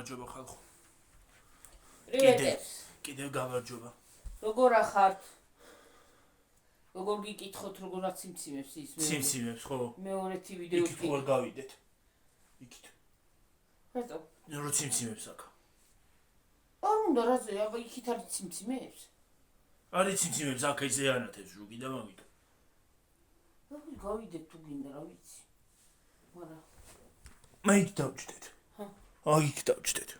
გამარჯობა ხალხო. პრივეტებს. კიდევ გამარჯობა. როგორ ახართ? როგორ გიკითხოთ, როგორაც სიმციმებს ის მე. სიმციმებს ხო? მეორეთი ვიდეო იქით ხوار გავიდეთ. იქით. რატო? რო სიმციმებს აქ. არ უნდა რაზე, აბა იქით არის სიმციმებს? არის სიმციმებს აქ ისე ანათებს რუგი და მაგითო. გავიდეთ თუ გინდა რა ვიცი. მაგრამ მე იქ დავჭდეთ. აი იქ დავჭდეთ.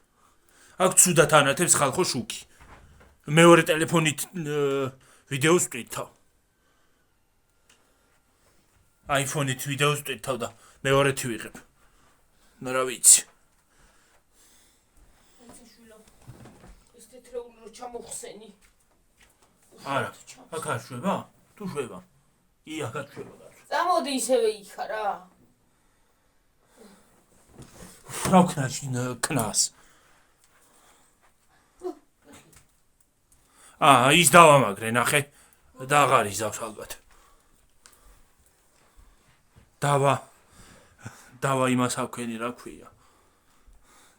აქ ცუდად ანათებს ხალხო შუქი. მეორე ტელეფონით ვიდეოს ვტვირთავ. iPhone-ით ვიდეოს ვტვირთავ და მეორეთი ვიღებ. რა ვიცი. ეს თეთრეული რო ჩამოვხსენი. არა, აქ არ შვება? თუ შვება. აქაც შვება გასულ. წამოდი ისევე იქ რა. რა ვქნა კნას? ის დავამაგრე, ნახე. და აღარ იზავს ალბათ. დავა იმას აქვენი რა ქვია.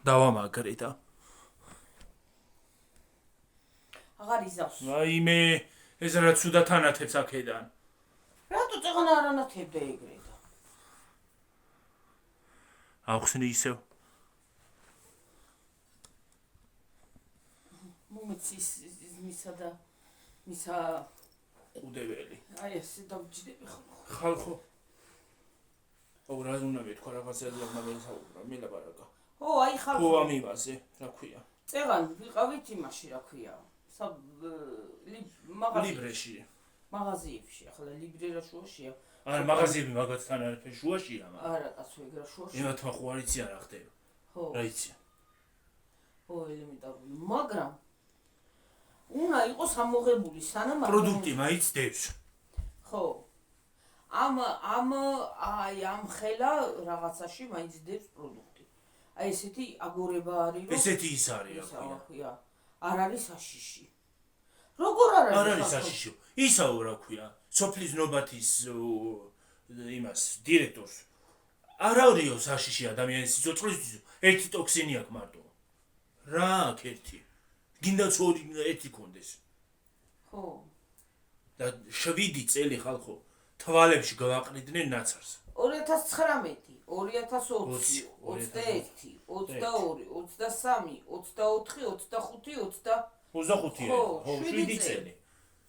დავამაგრე და აღარ იზავს. აი მე ეს რა ცუდად ანათებს აქედან. რატო წეღან არ ანათებდა ეგრე და? ახსნი ისევ. მომეცის მისა და მისა უდეველი. აი ესე დავჯდები ხალხო. რა უნდა მეთქვა რაღაცა და მელსაუბრა, მელაპარაკა. ო აი ხალხო. ხო ამივაზე, რა ქვია? წეღან ვიყავით იმაში, რა ქვია? ლიბრეში. მაღაზიებში, ახლა ლიბრერა შუაშია. არა, მაღაზიები მაგათთან არაფერ შუაშია, მაგრამ არა, კაცო, ეგრა შუაში. ემათმა ხო არ იციან რა ხდება. ხო. რა იციან? ო, ელემენტარული, მაგრამ უნდა იყოს ამოღებული სანამ პროდუქტი მაინც დევს. ხო. ამ ხელა რაღაცაში მაინც დევს პროდუქტი. აი ესეთი აგორება არის, რომ ესეთი ის არის, რა ქვია. არ არის საშიში. როგორ არ არის? არ არის საშიში. ისაო რა ქვია? სოფლის ნობათის იმას დირექტორს არ არისო საშიში ადამიანის სიცოცხლისთვის ერთი ტოქსინი აქვს მარტო. რა აქ ერთი? გინდა ორი ერთი კონდეს. ხო. და 7 წელი ხალხო თვალებში გავაყრიდნენ ნაცარს. 2019, 2020, 21, 22, 23, 24, 25, 25-ია. ხო, 7 წელი.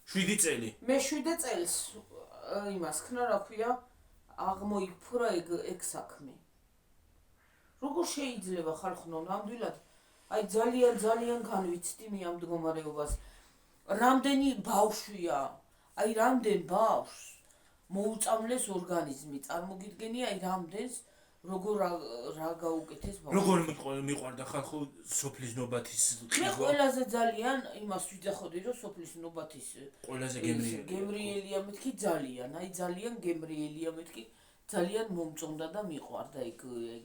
7 წელი. მე 7 წელს იმას ხნა რა ქვია, აღმოიფრა ეგ საქმე. როგორ შეიძლება ხალხო ნამდვილად აი ძალიან განვიცდი მე ამ მდგომარეობას. რამდენი ბავშვია, აი რამდენ ბავშვს მოუწამლეს ორგანიზმი, წარმოგიდგენი აი რამდენს როგორ რა გაუკეთეს ბავშვს. როგორ მიყვარდა ხალხო სოფლის ნობათის მე ყველაზე ძალიან იმას ვიძახოდი, რომ სოფლის ნობათის ყველაზე გემრიელია მეთქი ძალიან, აი ძალიან გემრიელია მეთქი, ძალიან მომწონდა და მიყვარდა ეგ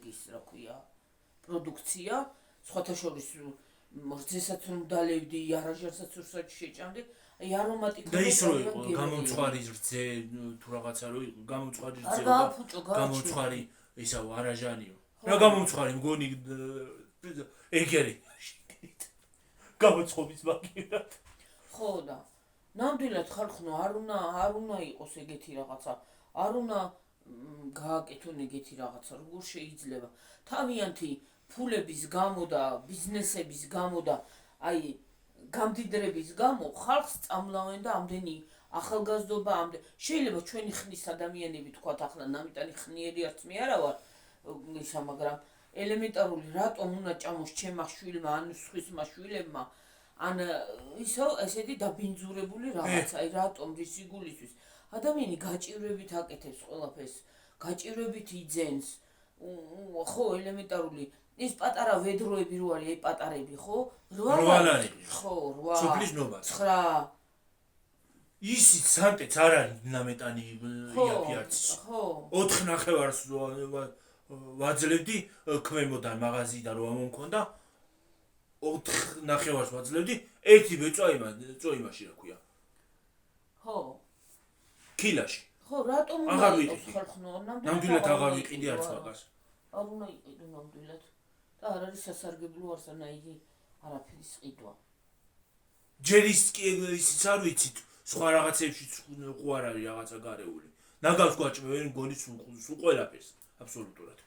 ის რა ქვია, პროდუქცია. სხვათა შორის რძესაც რომ დალევდი, არაჟერსაც როცა შეჭამდი, აი არომატიკა და ის რო იყო გამოწვარი რძე თუ რაღაცა რო იყო გამოწვარი რძე გამოწვარი ისაო არაჟანიო. რა გამოწვარი მგონი ეგერი გამოწვობის მაგერად. ხო და ნამდვილად ხალხო არ უნდა იყოს ეგეთი რაღაცა, არ უნდა გააკეთონ ეგეთი რაღაცა, როგორ შეიძლება თავიანთი ფულების გამო და ბიზნესების გამო და აი გამდიდრების გამო ხალხს წამლავენ და ამდენი ახალგაზრდობა შეიძლება ჩვენი ხნის ადამიანები თქვათ ახლა ნამიტანი ხნიერი არც მე არა ვარ ისა, მაგრამ ელემენტარული რატომ უნდა ჭამოს ჩემმა შვილმა ან სხვისმა შვილებმა ან ისო ესეთი დაბინძურებული რაღაცა, აი რატომ რისი გულისთვის ადამიანი გაჭირვებით აკეთებს ყველაფერს, გაჭირვებით იძენს, ხო ელემენტარული ის პატარა ვედროები რო არის, აი პატარები, ხო? 8 არის. ხო, 8. სოფლის ნობა. 9. ისიც სანტეც არ არის ნამეტანი იაფი არც. ხო. 4 ნახევარს ვაძლევდი ქვემოდან მაღაზიიდან რომ მომქონდა 4 ნახევარს ვაძლევდი, ერთი ბეწვა იმაში რა ქვია. ხო. კილაში. ხო, რატომ აღარ უნდა ვიყიდე. იყოს ხალხო, ნამდვილად აღარ ვიყიდე არც მაგას. არ უნდა იყიდო ნამდვილად. და არ არის სასარგებლო არსანაირი არაფერის ყიდვა. ჯერ ისიც არ ვიცით, სხვა რაღაცებშიც ხო არ არის რაღაცა გარეული. ნაგავს გვაჭმევენ მგონი სულ ყველაფერს, აბსოლუტურად.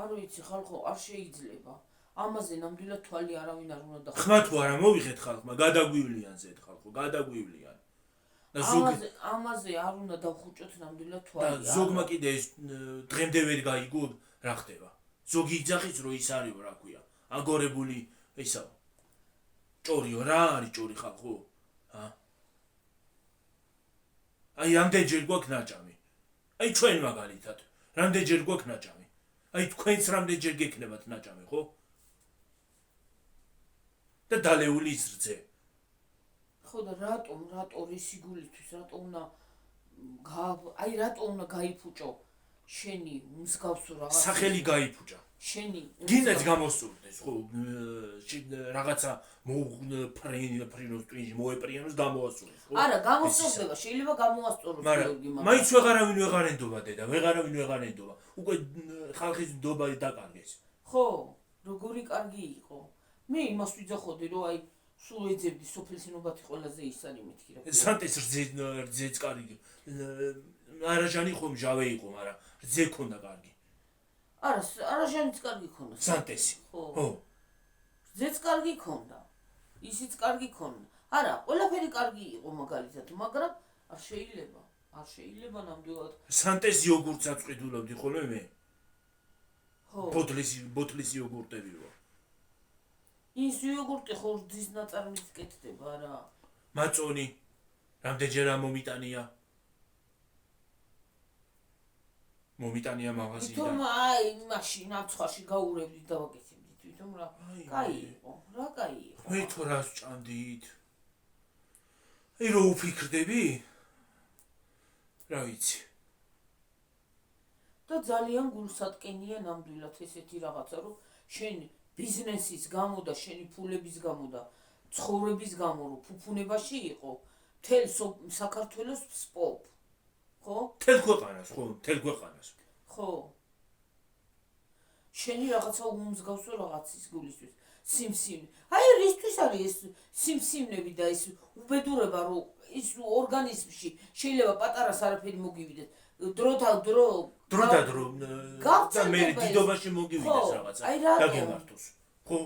არ ვიცი, ხალხო არ შეიძლება. ამაზე ნამდვილად თვალი არავინ არ უნდა დახვდეს. ხმა თუ არა მოვიღეთ ხალხმა, გადაგვივლიან ზედ ხალხო, გადაგვივლიან. და ამაზე არ უნდა დავხუჭოთ ნამდვილად თვალი. და ზოგმა კიდე ეს დღემდე ვერ გაიგო რა ხდება. ზოგი იძახის რომ ის არისო რა ქვია, აგორებული ისა ჭორიო რა არის ჭორი ხალხო? აი რამდენჯერ გვაქვს ნაჭამი. აი ჩვენ მაგალითად, რამდენჯერ გვაქვს ნაჭამი. აი თქვენც რამდენჯერ გექნებათ ნაჭამი, ხო? და დალეული ის რძე. ხო და რატომ რისი გულისთვის, რატომ უნდა რატომ უნდა გაიფუჭო შენი მსგავსო რაღაც სახელი გაიფუჭა. შენი გინდათ გამოსწორდეს, ხო, რაღაცა ფრინოს ტვინში მოეპრიანოს გამოასწორდეს, ხო? არა, გამოსწორდება, შეიძლება გამოასწოროს გიორგი, მაგრამ მაინც ვეღარავინ ენდობა დედა, ვეღარავინ ენდობა. უკვე ხალხის ნდობა დაკარგეს. ხო, როგორი კარგი იყო. მე იმას ვიძახოდი, რომ აი სულ ეძებდი სოფლისენობათი ყველაზე ის არის მეთქი რა. სანტეს რძეც კარგი. არაჟანი ხომ ჟავე იყო, მაგრამ რძე ქონდა კარგი. არა, არაჟანიც კარგი ქონდა. სანტესი. ხო. რძეც კარგი ქონდა. ისიც კარგი ქონდა. არა, ყველაფერი კარგი იყო მაგალითად, მაგრამ არ შეიძლება ნამდვილად. სანტეს იოგურტს აწყვიდულობდი ხოლმე მე. ხო. ბოთლის იოგურტები ვარ. ის იოგურტი ხო რძის ნაწარმიც კეთდება რა. მაწონი რამდენჯერ მომიტანია. მომიტანია მაღაზიიდან. თვითონ აი მაშინ აცხვაში გაურევდით და ვაკეთებდით თვითონ რა. კაი იყო, რა კაი იყო. მე თუ რას ჭამდით? აი რო უფიქრდები? რა ვიცი. და ძალიან გულსატკენია ნამდვილად ესეთი რაღაცა, რომ შენ ბიზნესის გამო და შენი ფულების გამო და ცხოვრების გამო რომ ფუფუნებაში იყო, მთელ საქართველოს სპოპ. ხო? მთელ ქვეყანას, ხო, მთელ ქვეყანას. ხო. შენი რაღაცა უმსგავსო რაღაცის გულისთვის. სიმსივნე. აი რისთვის არის ეს სიმსივნები და ეს უბედურება, რომ ის ორგანიზმში შეიძლება პატარას არაფერი მოგივიდეს. დროთა დრო და მე დიდობაში მოგივიდეს რაღაცა და გემართოს. ხო?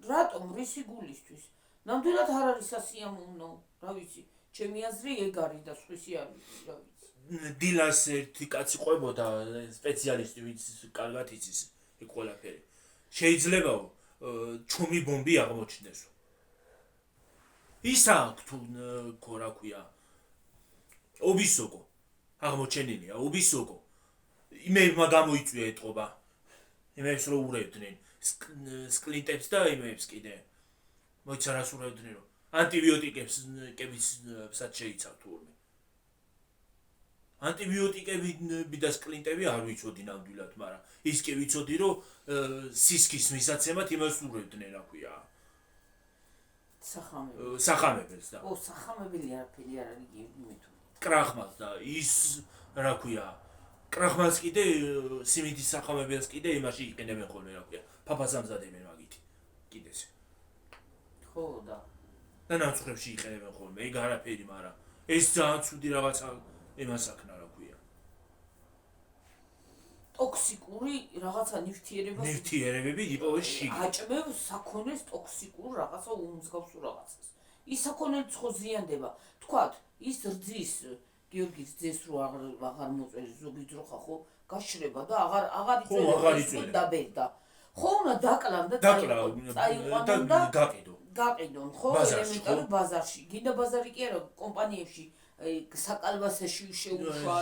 რატომ რისი გულისთვის? ნამდვილად არ არის სასიამოვნო, რა ვიცი. ჩემი აზრი ეგ არის და სხვისი არ ვიცი, რა ვიცი. დილას ერთი კაცი ყვებოდა სპეციალისტი, ვინც კარგად იცის ეგ ყველაფერი. შეიძლება ჩუმი ბომბი აღმოჩნდეს. ისა თუ რა ქვია? ობისოკო აღმოჩენილია, ობისოკო. იმებმა გამოიწვია ეთყობა. იმებს რო ურევდნენ სკლინტებს და იმებს კიდე. მოიცა რას ურევდნენ რომ ანტიბიოტიკებსაც შეიცავ თურმე. ანტიბიოტიკები და სკლინტები არ ვიცოდი ნამდვილად, მაგრამ ის კი ვიცოდი რომ სისქის მისაცემად იმას ურევდნენ, რა ქვია. სახამებელს და. ო, სახამებელი არაფერი არ არის გიორგი მე თუ. კრახმალს და ის რა ქვია. კრახმალს კიდე სიმინდის სახამებელს კიდე იმაში იყენებენ ხოლმე, რა ქვია. ფაფას ამზადებენ მაგით. კიდეს. ხო და. და ნამცხრებში იყენებენ ხოლმე, ეგ არაფერი, მაგრამ ეს ძალიან ცუდი რაღაცა იმას აქნა, რა ქვია. ტოქსიკური რაღაცა ნივთიერებები იპოვეს შიგ. აჭმევს საქონელს ტოქსიკურ რაღაცა უმსგავსო რაღაცას. ის საქონელიც ხო ზიანდება. თქვათ, ის რძის გიორგის ძეს რო აღარ მოწვეს ზოგი ძროხა ხო გაშრება და აღარ იწვევს დაბერდა. ხო უნდა დაკლან და წაიყვანონ და გაყიდონ, ხო, ელემენტარულ ბაზარში. გინდა ბაზარი კი არა, კომპანიებში საკალბასეში შეუშვა.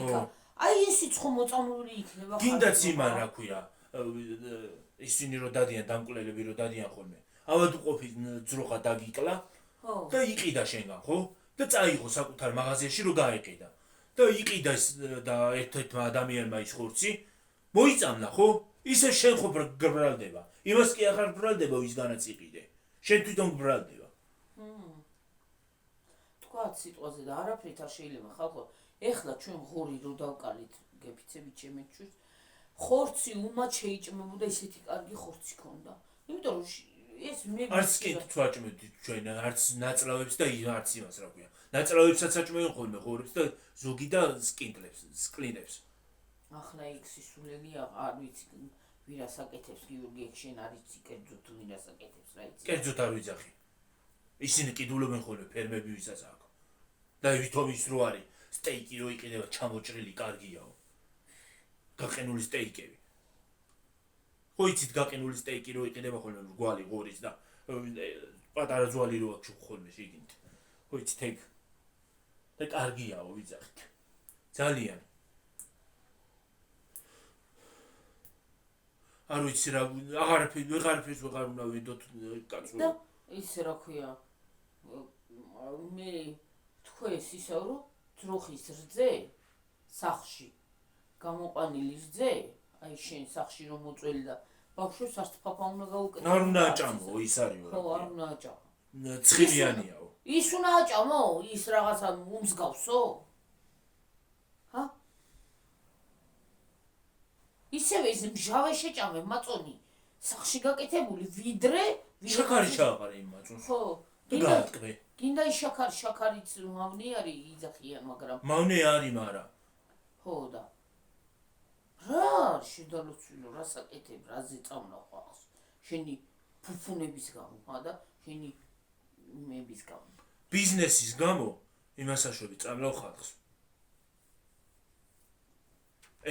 იქა. აი ისიც ხო მოწამლული იქნება. გინდაც იმან რა ქვია, ისინი რო დადიან დამკვლელები რო დადიან ხოლმე. ავადმყოფის ძროხა დაგიკლა და იყიდა შენგან, ხო? და წაიღო საკუთარ მაღაზიაში რო გაეყიდა. და იყიდა და ერთ-ერთმა ადამიანმა ის ხორცი მოიწამლა, ხო? ისე შენ ხო გბრალდება. იმას კი აღარ გბრალდება, ვისგანაც იყიდე. შენ თვითონ გბრალდება. თქვათ სიტყვაზე და არაფრით არ შეიძლება ხალხო. ეხლა ჩვენ ღორი რო დავკალით, გეფიცებით ჩემეთშვის. ხორცი უმად შეიჭმებოდა, ისეთი კარგი ხორცი ქონდა. იმიტომ რომ ეს მე არც კენთ ვაჭმევთ ჩვენ არც ნაწლავებს და არც იმას რა ქვია. ნაწლავებსაც აჭმევენ ხოლმე ღორებს და ზოგი და სკლინებს. ახლა იქ სისულელია, არ ვიცი ვირას აკეთებს გიორგი ეგ შენ არ იცი კერძო თუ ვირას აკეთებს რა იცი. კერძოთ არ ვიძახი. ისინი კიდულობენ ხოლმე ფერმები ვისაც აქვს. და ვითომ ის რო არის სტეიკი რო იყიდება ჩამოჭრილი კარგიაო. გაყინული სტეიკები. ხო იცით გაყინული სტეიკი რო იყიდება ხოლმე რგვალი ღორის და პატარა ძვალი რო აქვს ხოლმე შეგინთ. ხო იცით ეგ. და კარგიაო ვიძახით. ძალიან. არ ვიცი რა ვეღარაფერს ვეღარ უნდა ვიდოთ კაცო. და ის რა ქვია მე თქვეს ისევ რომ ძროხის რძე სახში გამოყვანილი რძე აი შენ სახში რომ მოწველი და ბავშვებს არც ფაფა უნდა გაუკეთო. არ უნდა აჭამო ის არის რა. ხო არ უნდა აჭამო. ცხიმიანიაო. ის უნდა აჭამო ის რაღაცა უმსგავსო. ჰა? ისევე ის მჟავე შეჭამე მაწონი სახში გაკეთებული ვიდრე შაქარი ჩააყარე იმ მაწონს. ხო. გაატკბე. გინდა ის შაქარიც მავნე არის იძახიან მაგრამ მავნე არის მაგრამ ხო და რა შედალოცვილო რას აკეთებ რაზე წამნა ხვალს შენი ფუფუნების გამო და შენი მების გამო ბიზნესის გამო იმასაშვები წამლავ ხალხს.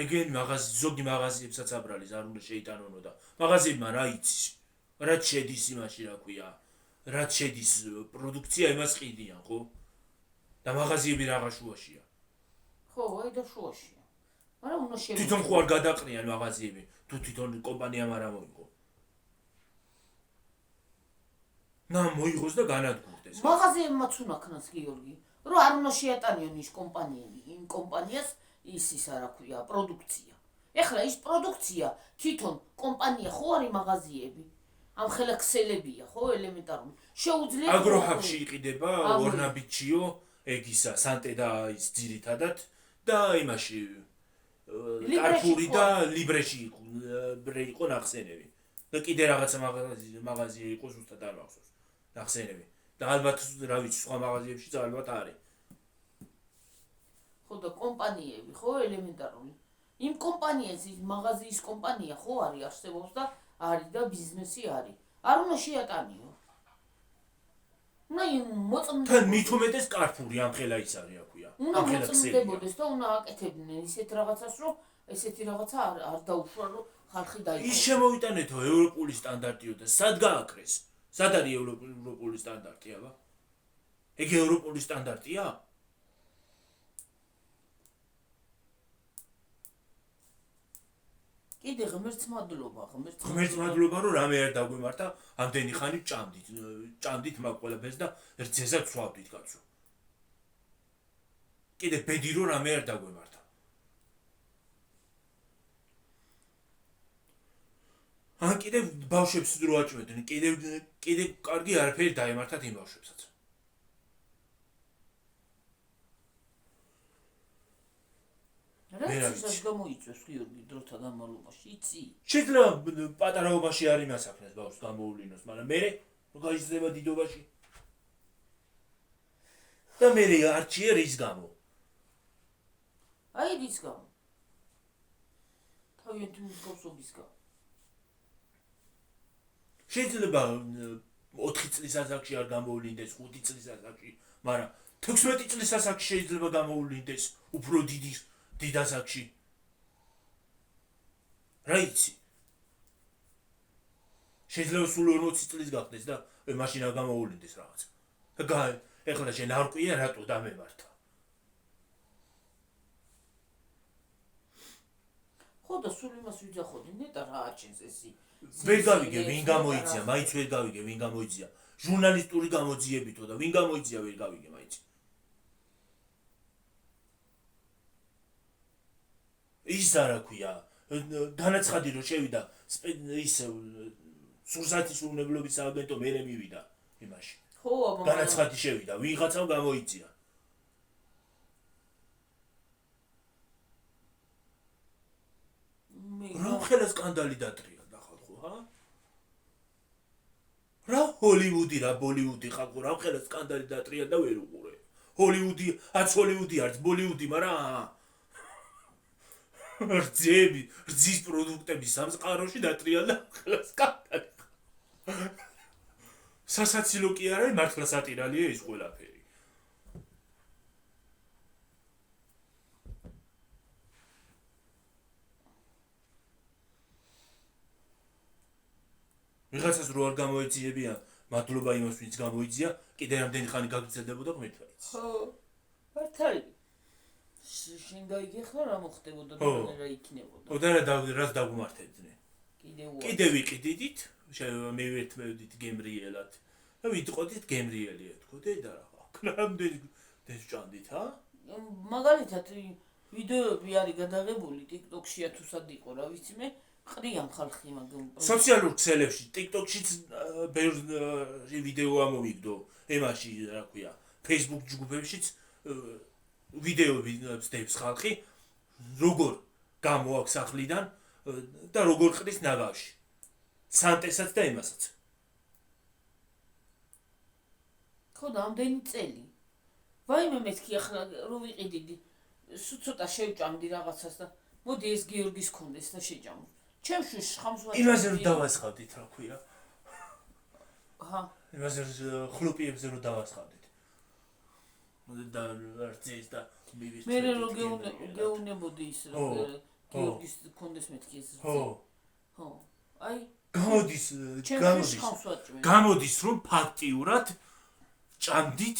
ეგენ ზოგი მაღაზიებსაც აბრალის არ უნდა შეიტანონო და მაღაზიებმა რა იცის რაც შედის იმაში რა ქვია რაც შედის პროდუქცია იმას ყიდიან ხო და მაღაზიები რაღა შუაშია. ხო აი და შუაშია მაგრამ უნდა შევიდე თვითონ ხო არ გადაყრიან მაღაზიები თუ თვითონ კომპანიამ არ ამოიღო. ნა მოიღოს და განადგურდეს. მაღაზიებმაც უნდა ქნას გიორგი რომ არ უნდა შეატანიონ ის კომპანიები იმ კომპანიას ის რა ქვია პროდუქცია. ეხლა ის პროდუქცია თვითონ კომპანია ხო არის მაღაზიები ამ ხელა ქსელებია ხო ელემენტარული შეუძლია აგროჰაბში იყიდება ორნაბიჩიო ეგისა სანტე და ის ძირითადად და იმაში კარფური და ლიბრეში იყო ნახსენები და კიდე რაღაცა მაღაზია იყო ზუსტად არ მახსოვს ნახსენები და ალბათ რა ვიცი სხვა მაღაზიებშიც ალბათ არის. ხო და კომპანიები ხო ელემენტარული იმ კომპანიას ის მაღაზიის კომპანია ხო არის არსებობს და არის და ბიზნესი არის არ უნდა შეატანიო. უნდა მოწმდებოდეს თან მით უმეტეს კარფური ამ ხელა ის არის რა ქვია. უნდა მოწმდებოდეს და უნდა აკეთებდნენ ისეთ რაღაცას რომ ესეთი რაღაცა არ დაუშვა რომ ხალხი დაიქოს. ის შემოვიტანეთო ევროპული სტანდარტიო და სად გააკრეს? სად არის ევროპული სტანდარტი აბა? ეგ ევროპული სტანდარტია? კიდე ღმერთს მადლობა რომ რამე არ დაგვემართა ამდენი ხანი ჭამდით მაგ ყველაფერს და რძესაც ვსვავდით კაცო. კიდე ბედი რომ რამე არ დაგვემართა. ან კიდე ბავშვებს რო აჭმევდნენ კიდე კარგი არაფერი დაემართათ იმ ბავშვებსაც. რაც ის გამოიწვევს გიორგი დროთა განმავლობაში იცი შეიძლება პატარაობაში არ იმასაკნეს ბავშვს გამოუვლინოს მაგრამ მე რო გაიზრდება დიდობაში და მე არჩიე რის გამო აი რის გამო თავიანთი მსგავსობის გამო შეიძლება 4 წლის ასაკში არ გამოუვლინდეს 5 წლის ასაკში მაგრამ 16 წლის ასაკში შეიძლება გამოუვლინდეს უფრო დიდ ასაკში რა იცი შეიძლება სულ 40 წლის გახდეს და მაშინ არ გამოუვლინდეს რაღაც და ეხლა შენ არ ყვია რატო დამემართა ხო და სულ იმას ვიძახოდი ნეტა რა აჩენს ესი ვერ გავიგე ვინ გამოიწია მაინც ვერ გავიგე ვინ გამოიწია ჟურნალისტური გამოძიებითო და ვინ გამოიწია ვერ გავიგე მაინც ის არა ქვია განაცხადი რომ შევიდა ის სურსათის უნებლობის სააგენტო მერე მივიდა იმაში ხო აბა განაცხადი შევიდა ვიღაცამ გამოიწია რა რამხელა სკანდალი დატრიალდა ხალხო, ჰა? რა ჰოლივუდი რა ბოლივუდი ხალხო, რამხელა სკანდალი დატრიალდა ვერ უყურე. ჰოლივუდი, არც ჰოლივუდი, არც ბოლივუდი, მაგრამ რძის პროდუქტების სამწყაროში დატრიალდა რამხელა სკანდალი. სასაცილო კი არა, მართლა სატირალია ეს ყველაფერი. ვიღაცას რო არ გამოეძიებიან, მადლობა იმას, ვინც გამოიძია, კიდე რამდენი ხანი გაგრძელდებოდა ღმერთმა იცის. ხო, მართალი. შენ გაიგეხლა რა მოხდებოდა და რა იქნებოდა. და რას დაგუმართებდნენ. კიდე ვიყიდით, მივერთმევდით გემრიელად. და ვიტყოდით გემრიელია თქო, და რა. რამდენი დესჭანდით, ჰა? მაგალითად ვიდეოები არის გადაღებული TikTok-შია თუ სად იყო, რა ვიცი მე, ყრიან ხალხი მაგ სოციალურ ქსელებში, TikTok-შიც ბევრი ვიდეო ამოვიგდო, ემაში, რა ქვია, Facebook ჯგუფებშიც ვიდეოები ცდებს ხალხი, როგორ გამოაქვს სახლიდან და როგორ ყრის ნაგავში. სანტესაც და იმასაც. ხო, რამდენი წელი. ვაიმე მეთქი ახლა რო ვიყიდიდი, სულ ცოტა შევჭამდი რაღაცას და მოდი ეს გიორგის კონდეს და შეჭამო. ჩემში შხამს ვაჭამდი. იმაზე რომ დავასხავდით, რა ქვია. ჰა. იმაზე ხლუპიებზე რომ დავასხავდით. და არცეს და მივირჩეთ. მე რო გეუნებოდი ის რომ გიორგის კონდეს მეთქი ეს. ხო. აი გამოდის რომ ფაქტიურად ჭამდით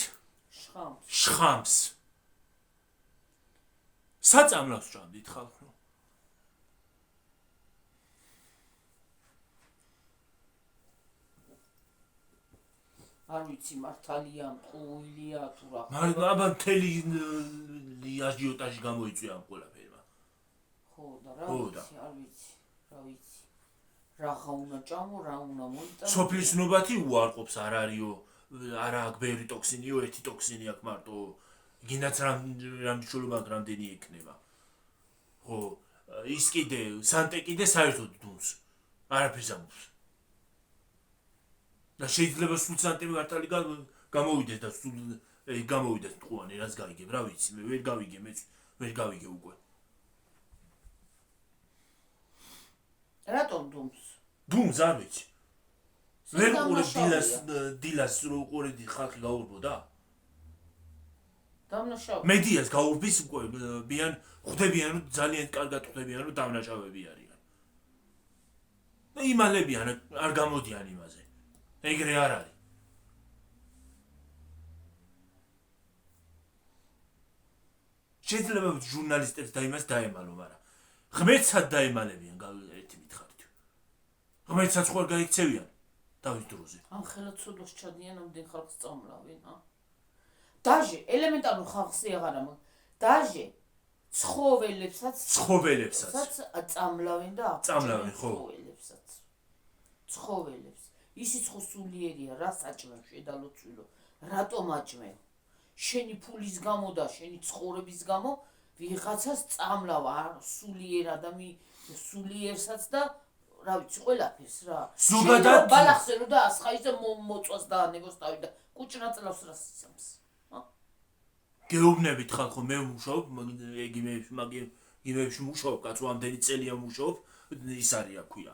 შხამს. საწამლავს ჭამდით ხალხო. არ ვიცი მართალია, მყუვილია თუ რა. მაგრამ აბა მთელი აჟიოტაჟი გამოიწვია ამ ყველაფერმა. ხო და რა ვიცი, არ ვიცი, რა ვიცი. რა უნდა ჭამო, რა უნდა მოიტანო. სოფლის ნობათი უარყოფს არ არისო, არა აქ ბევრი ტოქსინიო, ერთი ტოქსინი აქვს მარტო. გინდაც რამ მნიშვნელობა რამდენი ექნება. ხო, ის კიდე სანტე კიდე საერთოდ დუნს. არაფერს ამობს. და შეიძლება სულ სანტემ გართალი გამოვიდეს და სულ გამოვიდეს მტყუანი, რაც გაიგებ, რა ვიცი, მე ვერ გავიგე, მეც ვერ გავიგე უკვე. რატომ დუმს? დუმს არ ვიცი. ვერ უყურე დილას რო უყურედი ხალხი გაურბოდა? დამნაშავე. მედიას გაურბის უკვე ბიან ხვდებიან რომ ძალიან კარგად ხვდებიან რომ დამნაშავეები არიან. და იმალებიან არ გამოდიან იმაზე. ეგრე არ არის. შეიძლება ჟურნალისტებს და იმას დაემალო, მაგრამ ღმერთსაც დაემალებიან ერთი მითხარით. ღმერთსაც ხო არ გაიქცევიან თავის დროზე. ამ ხელაცოდოს ჩადიან ამდენ ხალხს წამლავენ, ჰა? დაჟე ელემენტარულ ხალხს აღარა მაგ. დაჟე ცხოველებსაც წამლავენ და წამლავენ, ხო. ცხოველებს. ისიც ხო სულიერია, რა საჭმევ შედალოცვილო. რატომ აჭმევ? შენი ფულის გამო და შენი ცხოვრების გამო ვიღაცას წამლავ არ სულიერ სულიერსაც და რა ვიცი ყველაფერს რა. ზოგადად ბალახზე რო და ასხაის და მოწვას და ანებოს თავი და კუჭნაწლავს რა სიცამს. გეუბნებით ხალხო, მე ვმუშაობ იგივეებში მუშაობ, კაცო ამდენი წელია ვმუშაობ, ის არის რა ქვია.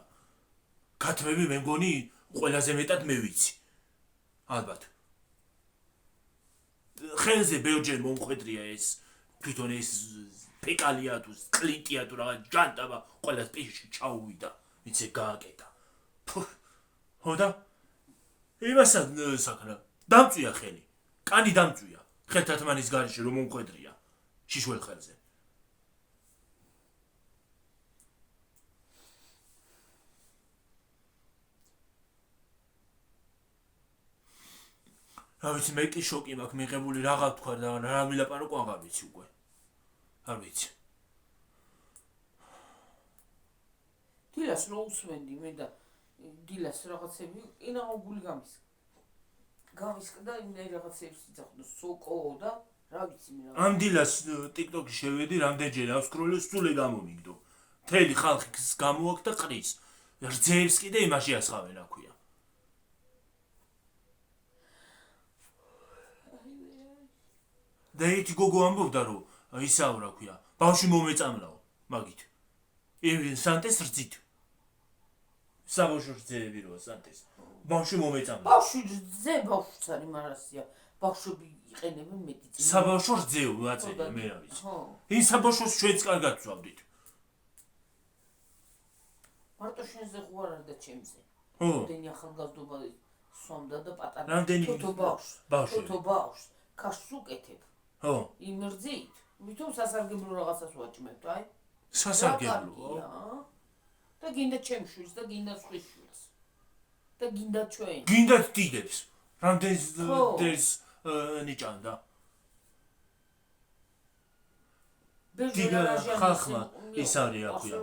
ქათმები მე მგონი ყველაზე მეტად მე ვიცი. ალბათ. ხელზე ბევრჯერ მომხვედრია ეს თვითონ ეს პეკალია თუ კლინტია თუ რაღაც ჯანტაბა ყველას პირში ჩაუვიდა, ვიცი გააკეთა. ხო და იმასაც საკრა დამწვია ხელი. კანი დამწვია. ხელთათმანის გარეშე რომ მომხვედრია შიშველ ხელზე. რა ვიცი, მე კი შოკი მაქვს მიღებული რაღა თქვა და რა ვილაპარაკო აღარ ვიცი უკვე. არ ვიცი. დილას რო უსმენდი მე და დილას რაღაცები ინაო გული გამისკდა იმ რაღაცებს იცახო სოკო და რა ვიცი მე რა. ამ დილას TikTok-ში შევედი, რამდენჯერ ავსკროლე, სულ გამომიგდო. მთელი ხალხის გამოაქვს და ყრის. რძეებს კიდე იმაში ასხავენ აქვია. და ერთი გოგო ამბობდა რომ ისაა რა ქვია, ბავშვი მომეწამლაო, მაგით. სანტეს რძით. საბავშვო რძეები როა სანტეს. ბავშვი მომეწამლა. ბავშვი რძე ბავშვიც არის მარასია. ბავშვები იყენებენ მეტი წინ. საბავშვო რძეო აწერია მე რა ვიცი. ხო. იმ საბავშვოს ჩვენც კარგად ვსვავდით. მარტო შენზე ხო არ არის და ჩემზე. ხო. დენი ახალგაზრდობა სვამდა და პატარა. რამდენი თოთო ბავშვს. ბავშვი. თოთო ბავშვს. ქაშს უკეთებ. ხო. იმ რძით. ვითომ სასარგებლო რაღაცას ვაჭმევთ, აი? სასარგებლოა. და გინდა ჩემს შვილს და გინდა სხვის შვილს. და გინდა ჩვენ. გინდათ დიდებს. რამდენს ხო. დეს ნიჭანდა. ბეჟა ხალხმა ის არის აქვია.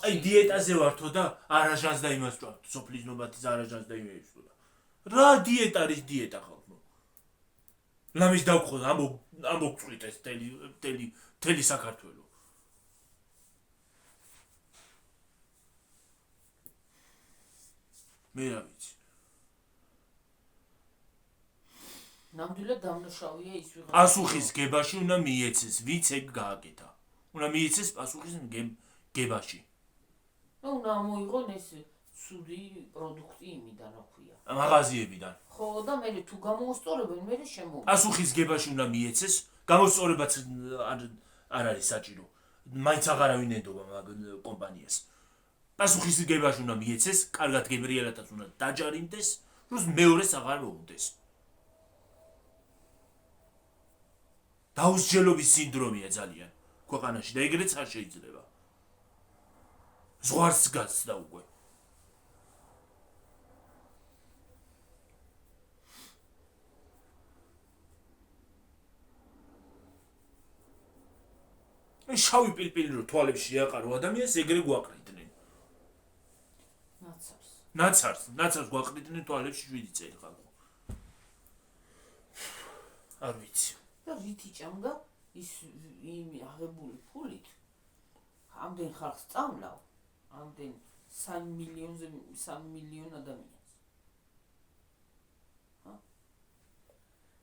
აი დიეტაზე ვართო და არაჟანს და იმას ვჭამ. სოფლის ნობათის არაჟანს და იმას ვჭამ. რა დიეტა არის დიეტა ხალხო? ლამის დავხო ამოგწვიტეს თელი საქართველო. მე რა ვიცი. ნამდვილად დამნაშავეა ის ვიღაცა. პასუხის გებაში უნდა მიეცეს, ვიც ეგ გააკეთა. უნდა მიეცეს პასუხის გებაში. და უნდა მოიღონ ეს ცუდი პროდუქტი იმიდან რა ქვია. მაღაზიებიდან. ხო და მე თუ გამოუსწორებენ, მე შემოვიდა. პასუხის გებაში უნდა მიეცეს, გამოსწორებაც არ არის საჭირო. მაინც აღარავინ ენდობა მაგ კომპანიას. პასუხის გებაში უნდა მიეცეს, კარგად გებრიელათაც უნდა დაჯარიმდეს, რომ მეორეს აღარ მოუნდეს. დაუსჯელობის სინდრომია ძალიან ქვეყანაში და ეგრეც არ შეიძლება. ზღვარს გასცდა უკვე. შავი პილპილი რო თვალებში შეაყარო ადამიანს ეგრე გვაყრიდნენ. ნაცარს გვაყრიდნენ თვალებში 7 წელი ხალხო. არ ვიცი. და რითი ჭამდა ის იმ აღებული ფულით ამდენ ხალხს წამლავ, ამდენ 3 მილიონ ადამიანს.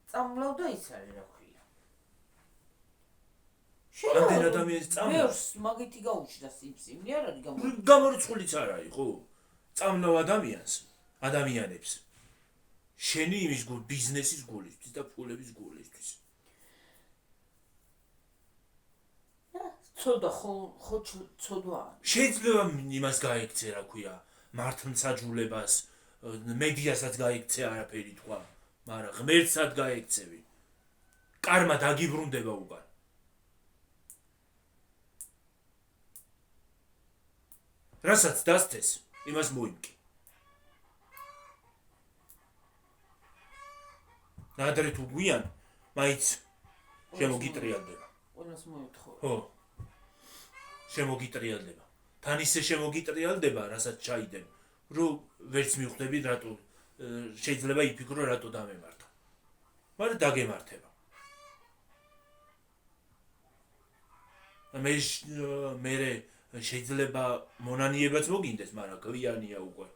წამლავ და ის არის რა ქვია. ამდენ ადამიანს წამლავ. მეურს მაგითი გაუჩნდა სიმსივნე არ არის გამოიწვია. გამორიცხულიც არ არის, ხო? წამლავ ადამიანებს. შენი იმის ბიზნესის გულისთვის და ფულების გულისთვის. ცოდა ხო ცოდვა. შეიძლება იმას გაიქცე რა ქვია, მართლმსაჯულებას, მედიასაც გაიქცე არაფერი თქვა, მაგრამ ღმერთსაც გაიქცევი. კარმა დაგიბრუნდება უკან. რასაც დასცეს, იმას მოიმკი. ნადრე თუ გვიან, მაინც შემოგიტრიალდება. ყველას მოეთხოვე. ხო. შემოგიტრიალდება. თან ისე შემოგიტრიალდება, რასაც ჩაიდენ, რომ ვერც მივხვდები რატო შეიძლება იფიქრო რატო დამემართა. მაგრამ დაგემართება. მე შეიძლება მონანიებაც მოგინდეს, მაგრამ გვიანია უკვე.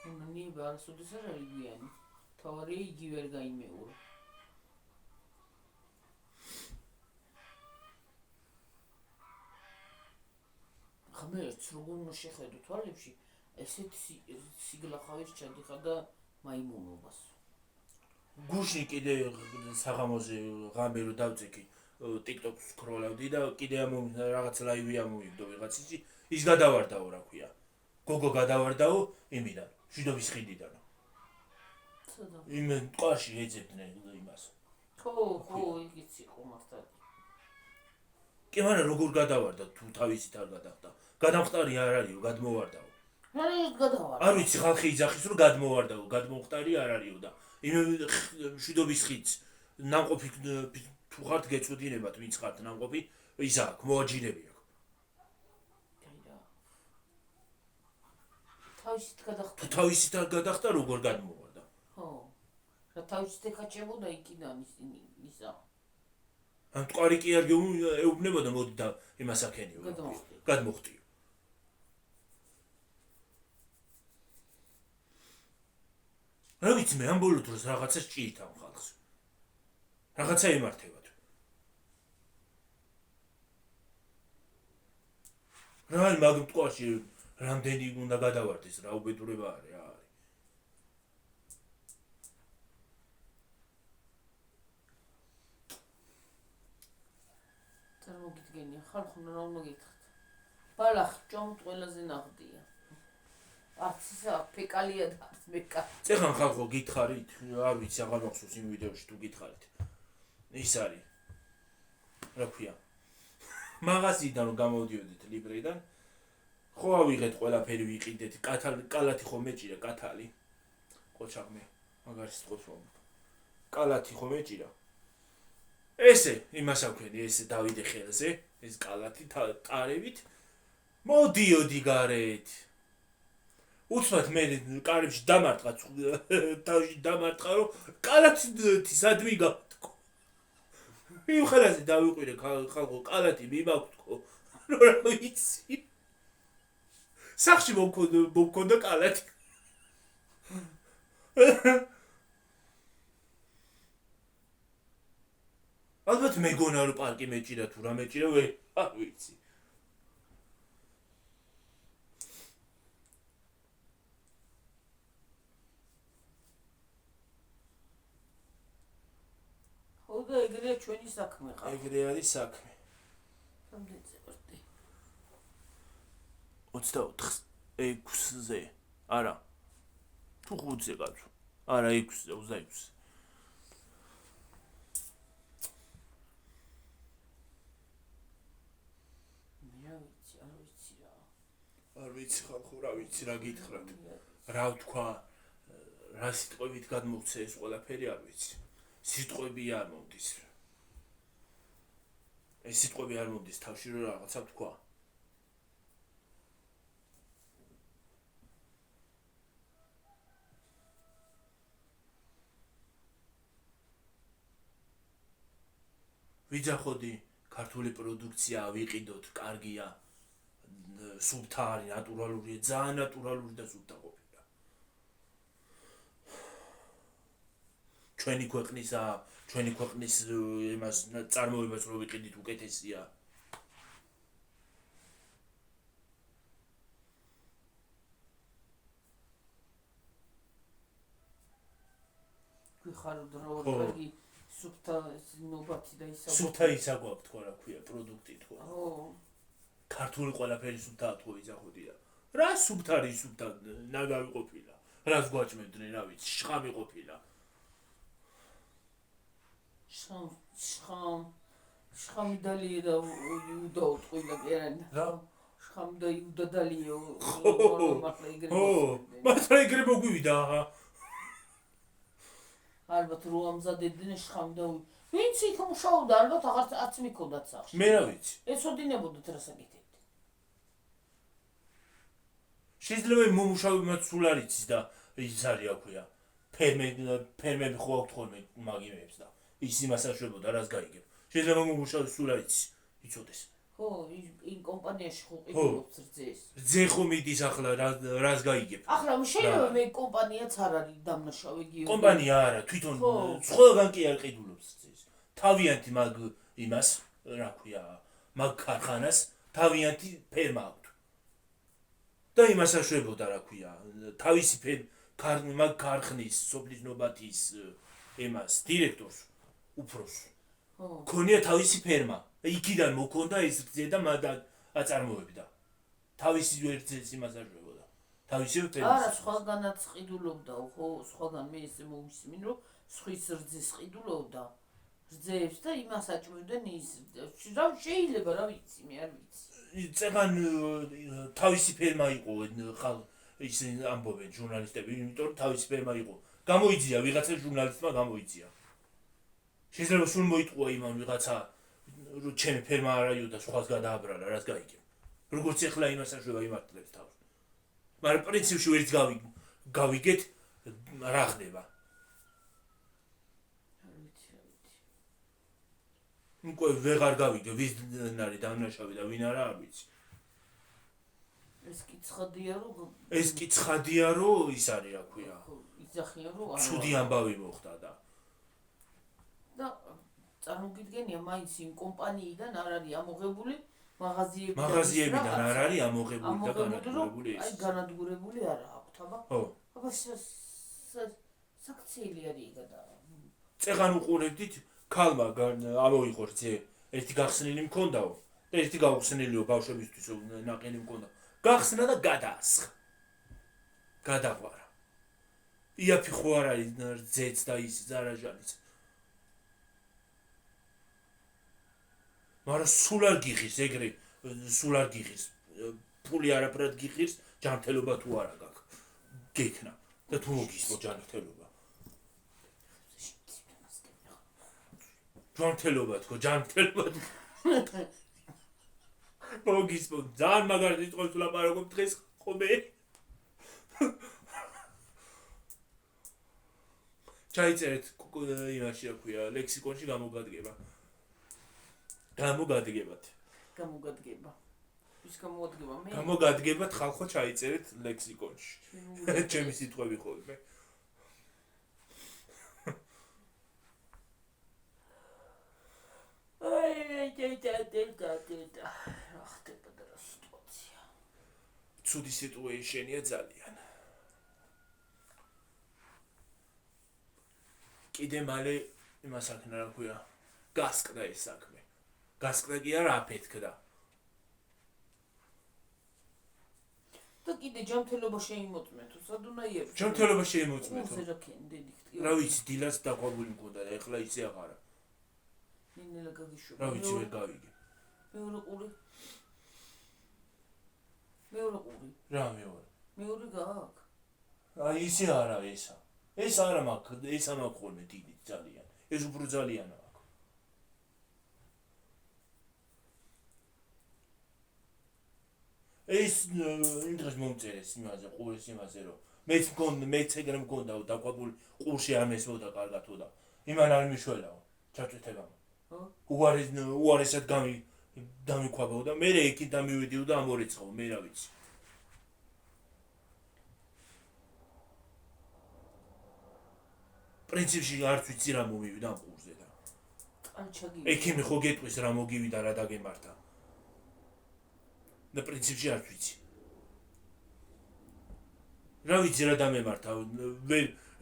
მონანიება არასოდეს არ არის გვიანი. თავარია იგი ვერ გაიმეორა. ღმერთს როგორ უნდა შეხედო თვალებში, ესეთ სიგლახავით ჩადიხარ და მაიმუნობას. გუშინ კიდე საღამოზე ღამე რო დავწეკი TikTok-ს სკროლავდი და კიდე რაღაც ლაივი ამოვიგდო ვიღაცის ის გადავარდაო რა ქვია. გოგო გადავარდაო იმიდან, შვიდობის ხიდიდან. იმ ტყაში ეძებდნენ იმას. ხო, იგიც იყო მართალი. კი, მაგრამ როგორ გადავარდა თუ თავისით არ გადახდა? გადამხტარი არ არისო, გადმოვარდაო. არ ვიცი, ხალხი იძახის რომ გადმოვარდაო, გადმოხტარი არ არისო და იმ შვიდობის ხიდს ნამყოფი თუ ხართ გეწოდინებათ, ვინც ხართ ნამყოფი, ის აქვს, მოაჯირები აქვს. თავისით გადახდა. თუ თავისით არ გადახდა, როგორ გადმოვარდა? ხო. რა თავის ეკაჭებოდა იქიდან ისა ამ მტკვარი კი არ ეუბნებოდა მოდი და იმას აქენიო გადმოხტიო რა ვიცი მე ამ ბოლო დროს რაღაცა სჭირით ამ ხალხს რაღაცა იმართებათ რა მაგ მტკვარში რამდენი უნდა გადავარდეს რა უბედურება არის რა არის წარმოგიდგენია ხალხო რა უნდა გითხრათ ბალახ ჭომთ ყველაზე ნაღდია არც ისა ფეკალია და არც მეკა წეხან ხალხო გითხარით არ ვიცი აღარ მახსოვს იმ ვიდეოში თუ გითხარით ის არის რა ქვია მაღაზიიდან რომ გამოვდიოდით ლიბრიდან ხო ავიღეთ ყველაფერი ვიყიდეთ კალათი ხო მეჭირა კათალი ყოჩაღმე მაგარი სიტყვის რომ კალათი ხო მეჭირა ესე იმას აქვენი ესე დავიდე ხელზე ეს კალათი ტარებით მოდიოდი გარეთ უცბად მე კარებში დამარტყა თავში დამარტყა რომ კალათი სადმი გავთქო იმ ხელაზე დავიყვირე ხალხო კალათი მიმაგვთქო რა ვიცი სახში მომქონდა კალათი ალბათ მეგონა რომ პარკი მეჭირა თუ რა მეჭირა არ ვიცი და ეგრეა ჩვენი საქმე ხა ეგრე არის საქმე რამდენი წევრი 24-6-ზე არა თუ 5-ზე კაცო არა 6-ზე 26-ზე არ ვიცი ხალხო რა ვიცი რა გითხრათ რა ვთქვა რა სიტყვებით გადმოგცე ეს ყველაფერი არ ვიცი სიტყვები არ მომდის ეს სიტყვები არ მომდის თავში რომ რაღაცა ვთქვა ვიძახოდი ქართული პროდუქცია ვიყიდოთ კარგია სუბთა არის ნატურალურია ძალიან ნატურალური და სუბთა ყოფილა ჩვენი ქვეყნის იმას წარმოებას რო ვიყიდით უკეთესია გვიხაროთ რა კარგი სუბთა ნობათი და ისა სუბთა ისა გვაქვს თქვა რა ქვია პროდუქტი თქვა ო ქართული ყველაფერი სუბთაა თქვა ვიძახოდი რა სუბთა არის სუბთა ნაგავი ყოფილა რას გვაჭმევდნენ რა ვიცი შხამი ყოფილა შხამი დალია და იუდა უტყვილა კერანი რა შხამი და იუდა დალია მართლა ეგრე მოგვივიდა ალბათ რო ამზადებდნენ შხამი და ვინც იქ მუშაობდა ალბათ აღარც მიქონდათ სახში მე რა ვიცი ეცოდინებოდათ რა საკეთებთ შეიძლება მომუშავებმა სულ არ იცის და ის არის აქვია ფერმები ხო აქვთ ხოლმე მაგიმეებს და ის იმას აშვებოდა რას გაიგებ შეიძლება მომუშავე სულ არ იცის იცოდეს ხო იმ კომპანიაში ხო ყიდულობს რძეს რძე ხო მიდის ახლა რას გაიგებ ახლა შეიძლება მე კომპანიაც არ არის დამნაშავე გიო კომპანია არა თვითონ სხვაგან კი არ ყიდულობს რძეს თავიანთი მაგ იმას რა ქვია მაგ ქარხანას თავიანთი ფერმა აქვს და იმას აშვებოდა რა ქვია თავისი მაგ ქარხნის სოფლის ნობათის იმას დირექტორს უფროს ქონია თავისი ფერმა იქიდან მოქონდა ეს რძე და აწარმოებდა თავისი ვერცეს იმას აშვებოდა თავისი ფერმა არა სხვაგანაც ყიდულობდა ხო სხვაგან მე ესე მოვისმინ რომ სხვის რძეს ყიდულობდა რძეებს და იმას აჭმევდნენ ის რა შეიძლება რა ვიცი მე არ ვიცი წეგან თავისი ფერმა იყო ხალ ის ამბობენ ჟურნალისტები იმიტომ რომ თავისი ფერმა იყო გამოიძია ვიღაცა ჟურნალისტმა გამოიძია შეიძლება სულ მოიტყუა იმან ვიღაცა რომ ჩემი ფერმა არაიო და სხვას გადააბრალა რას გაიგებ როგორც ეხლა იმას აშვება იმართლებს თავს მაგრამ პრინციპში ვერც გავიგეთ რა ხდება უკვე ვეღარ გავიგე ვის არის დამნაშავე და ვინ არა არ ვიცი. ეს კი ცხადია რომ ეს კი ცხადია რომ ის არის რა ქვია. იძახიან რომ ცუდი ამბავი მოხდა და წარმოგიდგენია მაინც იმ კომპანიიდან არ არის ამოღებული მაღაზიებიდან არ არის ამოღებული და განადგურებული ეს. აი განადგურებული არა აქვთ, ხო. აბა საქციელი არის და წეღან უყურებდით ქალმა ამოიღო რძე ერთი გახსნილი მქონდაო და ერთი გაუხსნილიო ბავშვებისთვის ნაყინი მქონდა გახსნა და გადაასხა გადაღვარა იაფი ხო არ არის რძეც და ის ზარაჟანიც მაგრამ სულ არ გიხის ეგრე სულ არ გიხის ფული არაფრად გიხის ჯანმრთელობა თუ არა გაქვს გექნა და თუ მოგისმო ჯანმრთელობა ჯანმრთელობა თქო ჯანმრთელობა მოგისმო ძალიან მაგარი სიტყვებს ვლაპარაკობ დღეს ხომე ჩაიწერეთ იმაში რა ქვია ლექსიკონში გამოგადგებათ ის გამოგადგება მე გამოგადგებათ ხალხო ჩაიწერეთ ლექსიკონში ჩემი სიტყვები ხოლმე ცუდი სიტუეიშენია ძალიან კიდე მალე იმას აქნა რა ქვია გასკდა ეს საქმე გასკდა კი არა აფეთქდა და კიდე ჯანმრთელობა შეიმოწმეთო სადუნაიებს ჯანმრთელობა შეიმოწმეთო რა ვიცი დილას დაყვებული მქონდა და ეხლა ისე აღარა ნინელა გაგიშვება რა ვიცი ვერ გავიგე მეორე ყური რა მეორე გააქვს აი ისე არა ესა ეს არა მაქვს ეს ამაქვს ხოლმე დიდი ძალიან ეს უფრო ძალიან აქვს ეს იმ დღეს მომწერეს იმაზე ყურის იმაზე რომ მეც ეგრე მქონდა დაყვებული ყურში არ მესმოდა კარგათო და იმან არ მიშველაო ჩაწვეთებამ უარესად დამიქვაბაო და მე ეკით დამივიდიო და ამორიცხავ მე რა ვიცი პრინციპში არც ვიცი რა მომივიდა ამ ყურზე და ექიმი ხო გეტყვის რა მოგივიდა რა დაგემართა და პრინციპში არც ვიცი რა ვიცი რა დამემართა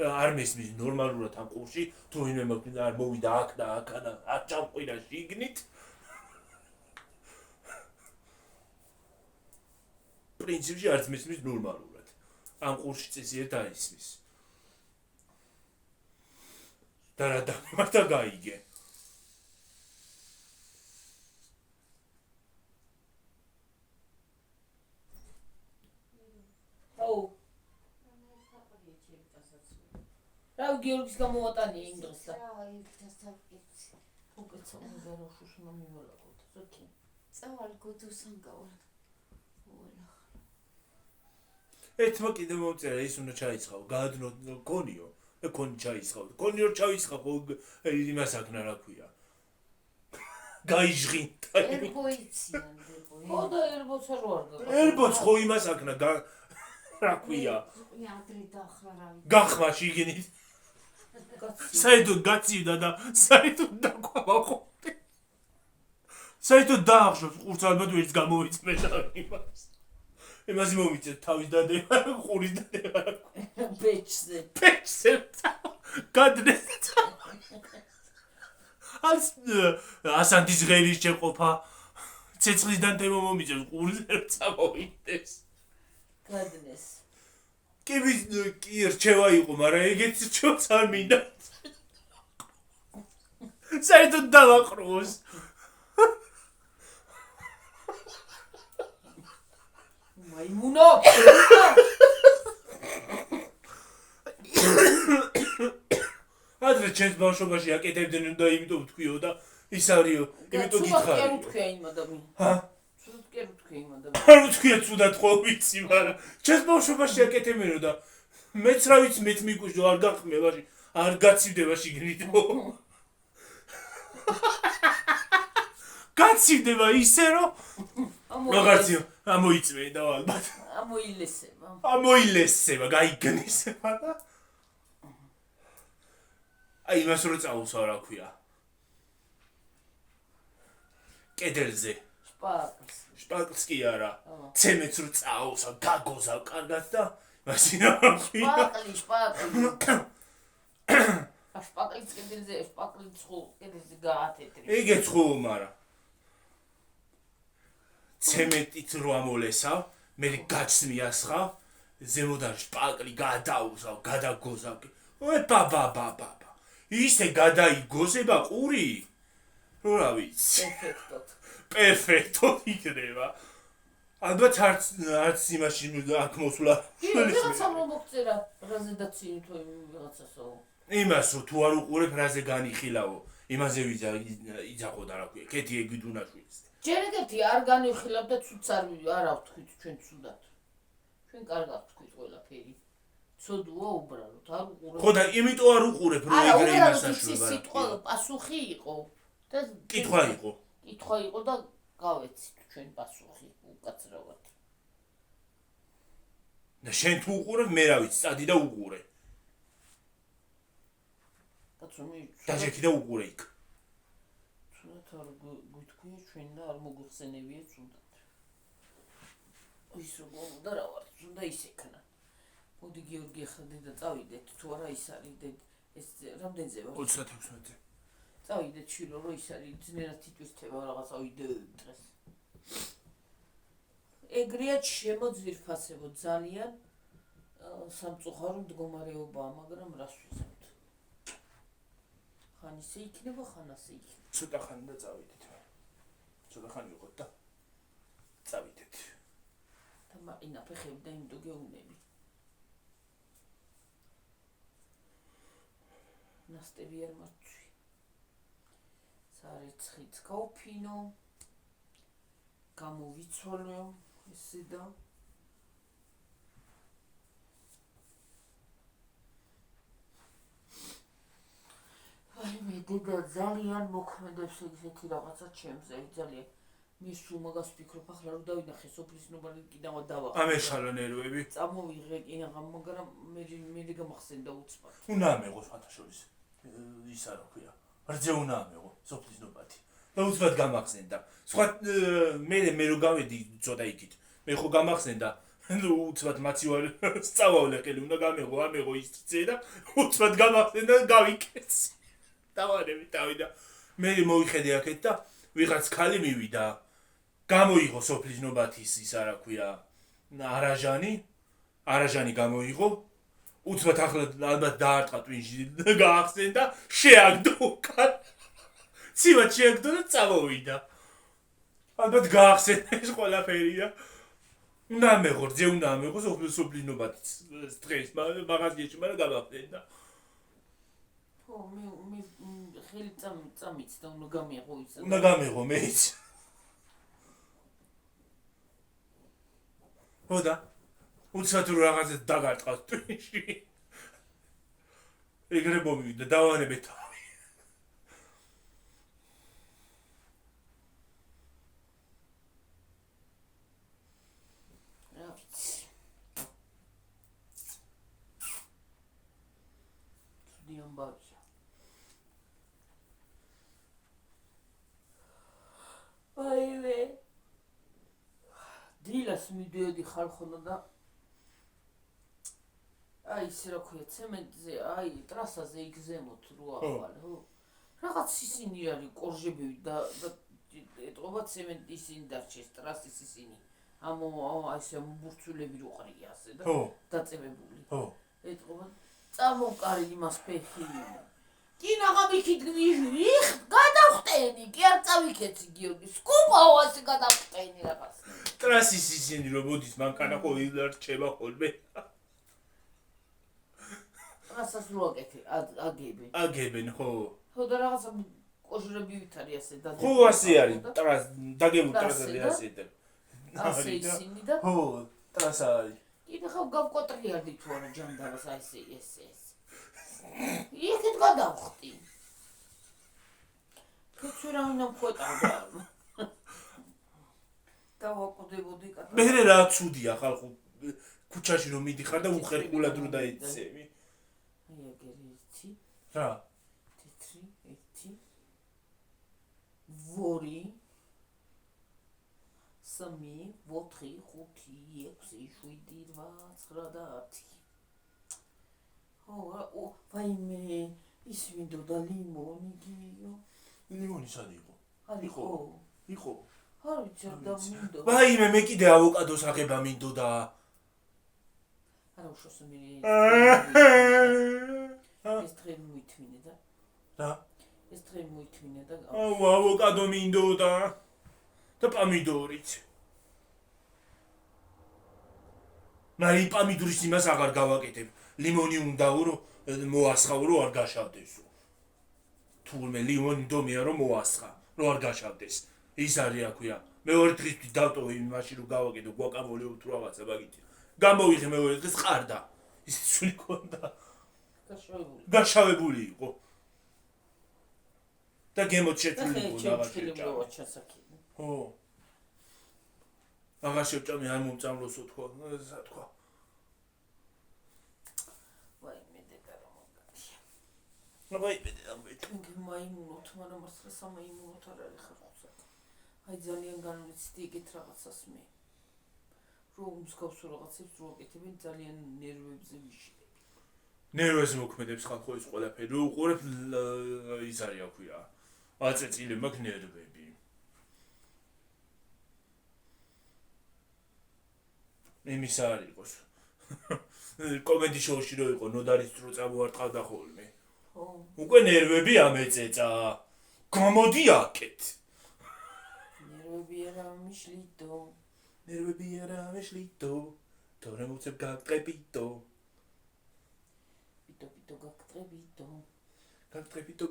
არ მესმის ნორმალურად ამ ყურში თუ ვინმე არ მოვიდა აქ და აქ და არ ჩამყვირა შიგნით პრინციპში არც მესმის ნორმალურად ამ ყურში წესიერ დაისმის და რა დამემართა გაიგე რა გიორგის გამოვატანია იმ დროს და უკეცა უნგაროშუშ მომივალაკოთ ზოგი წავალ გოდოსანგავალ ერთმა კიდე მომწერა ის უნდა ჩაიცხავ გაადნო კონიო და კონი ჩაიცხავ კონიო ჩაიცხავ იმას აქნა რა ქვია გაიჟღინდა ხო და ერბოც არ ვარ ერბოც ხო იმას აქნა რა ქვია გახმა შიგნით საერთოდ გაცივდა და საერთოდ დაყვავა ხოლმე საერთოდ დაახშობს ყურს ალბათ ვერც გამოვიწმენდა იმას მომიწევ თავის დადება ყურის დადება პეჩზე გადნეს ასანთის ღერის შეყოფა ცეცხლისგან თემო მომიწევს ყურის ვერ წამოვიდეს გადნეს კი რჩევა იყო, მაგრამ ეგეც რჩევაც არ მინდა. საერთოდ დავაყროს. მაიმუნო. ადრე ჩემს ბავშვობაში აკეთებდნენ და იმიტომ ვთქვიო და ის არისო, იმიტომ გითხარი. არ უთქვია იმ ადამიანს. ჰა? არ უთქვია იმ ადამიანს. არ უთქვია ცუდად ხო ვიცი, მაგრამ ჩემს ბავშვობაში აკეთებდნენო და მეც რა ვიცი, მეც მიგუშო არ გახმე, არ გაცივდება შიგნით. გაცივდება ისე რომ რაღაცა ამოიწმენდა ალბათ. ამოილესება, გაიგნისება და აი მას რო წაუსვა რა ქვია. კედელზე. შპაკლს კი არა. ცემეთს რო წაუსვა, გაგოზავ კარგად და მაშინ რა ქვია. შპაკლიც კედელზე, შპაკლიც ხო კედელზე გაათეთრი. ეგეც ხო მარა. ცემენტით რო ამოლესავ, მე გაჩსმიასხავ, ზემოდან შპაკლი გადაუსავ, გადაგოზავ. ბაბა. ისე გადაიგოზება ყური. რა ვიცი. პერფექტოდ იქნება. ალბათ არც იმაში აქ მოსვლა. რაღაცა მოგწერა პრეზენტაცია თუ რაღაცასო. იმას თუ არ უყურებ რაზე განიხილავო, იმაზე იძახო და რა ქვია, კეთი ეგვიდუნაშვილის. ჯერ ეგეთი არ განიხილავ და ცუდს არ ავთქვით ჩვენ ცუდად. ჩვენ კარგად ვთქვით ყველაფერი. ცოდუა უბრალოდ არ უყურებ. ხო და იმიტომ არ უყურებ რომ ეგრე იმასაშვილება. სიტყვა პასუხი იყო და კითხვა იყო. კითხვა იყო და გავეცით ჩვენ პასუხი უკაცრავად. და შენ თუ უყურებ, მე რა ვიცი, წადი და უყურე. დაჟექი და უყურე იქ. ცუდად არ გვითქვია ჩვენ და არ მოგვიხსენებია ცუდად. ის როგორ და რა ვარ, უნდა ისექნა. მოდი გიორგი ხადე და წავიდეთ თუ არა ის არის ეს რამდენზე ვარ? 36-ზე. წავიდეთ შვილო რომ ის არის ძნელად თვითვისთება რაღაცა ვიდეო დღეს. ეგრეა შემოძვირფასებო ძალიან სამწუხარო მდგომარეობაა, მაგრამ რას ვიზავთ? ხან ისე იქნება, ხან ასე იქნება. ცოტა ხანი და წავიდეთ. ცოტა ხანი ვიყოთ და წავიდეთ. და მაყინა ფეხები და იმდო გეუნები. ნასტები არ მარჩვი. სარეცხიც გავფინო. გამოვიცვალო ესე და აი მე დედა ძალიან მოქმედებს ეგეთი რაღაცა ჩემზე ძალიან მე სულ მაგას ვფიქრობ ახლა რომ დავინახე სოფლის ნომერი კიდევ დავახ ამეშალა ნერვები წამოვიღე კინაღა მაგრამ მე გამახსენდა უცბად უნდა ამეღო ფათაშორის ისა რა ქვია რძე უნდა ამეღო სოფლის ნომერი და უცბად გამახსენდა სხვა მე რო გავედი ცოტა იქით მე ხო გამახსენდა უცბად მაცივარ სწავლე ყელი უნდა ამეღო ის რძე და უცბად გამახსენდა გავიკეცი დავარები დავიდა მე მოვიხედე აქეთ და ვიღაც ხალი მივიდა გამოიღო სოფლის ნობათის ისა რა ქვია არაჟანი გამოიღო უცბად ახლა ალბათ დაარტყა ტვინში გაახსენდა შეაგდო უკან ცივად შეაგდო და წამოვიდა ალბათ გაახსენდა ეს ყველაფერი და უნდა ამეღო რძე უნდა ამეღო სოფლის ნობათის დღეს მაღაზიაში მაგრამ გამახსენდა მე ხელი წამიც და უნდა გამიღო ისა უნდა გამიღო მეც ხოდა უცბად რო რაღაცა დაგარტყავს ტვინში ეგრე მომივიდა დავანებე თავი რა ვიცი ცუდი ამბავია აივე დილას მიდიოდი ხალხონა და აი ისე რა ქვია ცემენტზე აი ტრასაზე იქ ზემოთ რო ახვალ ხო რაღაც ისინი არის კორჟებივი და ეტყობა ცემენტი ისინი დარჩეს ტრასის ისინი ასე მბურცულები რო ყრია ასე და დაწევებული ხო ეტყობა წამოვკარი იმას ფეხი კინაღა მიქიდგნი ვიხ გადავხტენი კი არ წავიქეცი გიორგი სკუპაო ასე გადავხტენი რაღაც ტრასის ისინი რომ მოდის მანქანა ხო ილარჩება ხოლმე რასაც რო აგებენ ხო ხო და რაღაცა კოჟრები ვითარი ასე და ხო ასე არის დაგებული ტრასები ასე და ასე ისინი და ხო ტრასა არის კინაღა გავკვატრიარდი თუ არა ჯანდაბას ასე ესე იქით გადავხტი თუ რა უნდა მქვეტავდა ხვდებოდი კატა. მე რა ცუდია ხალხო ქუჩაში რომ მიდიხარ და უხერხულად რო დაეცემი. აი აგერი 1 რა? თეთრი 1 2 3 4 5 6 7 8 9 და 10. ო, ვაიმე, ის მინდოდა ლიმონი გიო. ლიმონი სად იყო? იყო. იყო. არ ვიცი და მინდოდა. ვაიმე მე კიდე ავოკადოს აღება მინდოდა. არა უშოს მე ეს დღე მოითმინე და რა? ეს დღე მოითმინე და აუ ავოკადო მინდოდა და პამიდორიც. მაგრამ პამიდურის იმას აღარ გავაკეთებ. ლიმონი უნდაო რომ მოასხავ რომ არ გაშავდესო. თურმე ლიმონი დომია რომ მოასხა, რომ არ გაშავდეს. ის არის აქვია. მეორე დღისთვის დავტოვე იმაში რომ გავაკეთო გვაკამოლე თუ რაღაცა მაგით. გამოვიღე მეორე დღეს ყარდა. ის სული ქონდა. გაშავებული იყო. და გემოთ შეჭრილი იყო რაღაცა. ხო. აღარ შევჭამი არ მომწამლოსო თქვა, ესა თქვა. ვაიმე თუნქი მაიმუნოთ, მაგრამ მართლა სამაიმუნოთ არ არის ხალხსა. აი ძალიან განვიცდი ეგეთ რაღაცას მე. რომ მსგავს რაღაცებს რო აკეთებენ ძალიან ნერვებზე ვიშლები. ნერვებზე მოქმედებს ხალხო ეს ყველაფერი. რო უყურებ ის არის აქვია. აწეწილი მაგ ნერვები. იმის არ იყოს. კომედი შოუში რო იყო ნოდარის დრო წამოარტყავდა ხოლმე. უკვე ნერვები ამეწეწა. გამოდი აქეთ. ნერვები არა მიშლიდო. ნერვები არა მიშლიდო. თორე მოწებ გაგტყებიდო. პიტო გაგტყებიდო.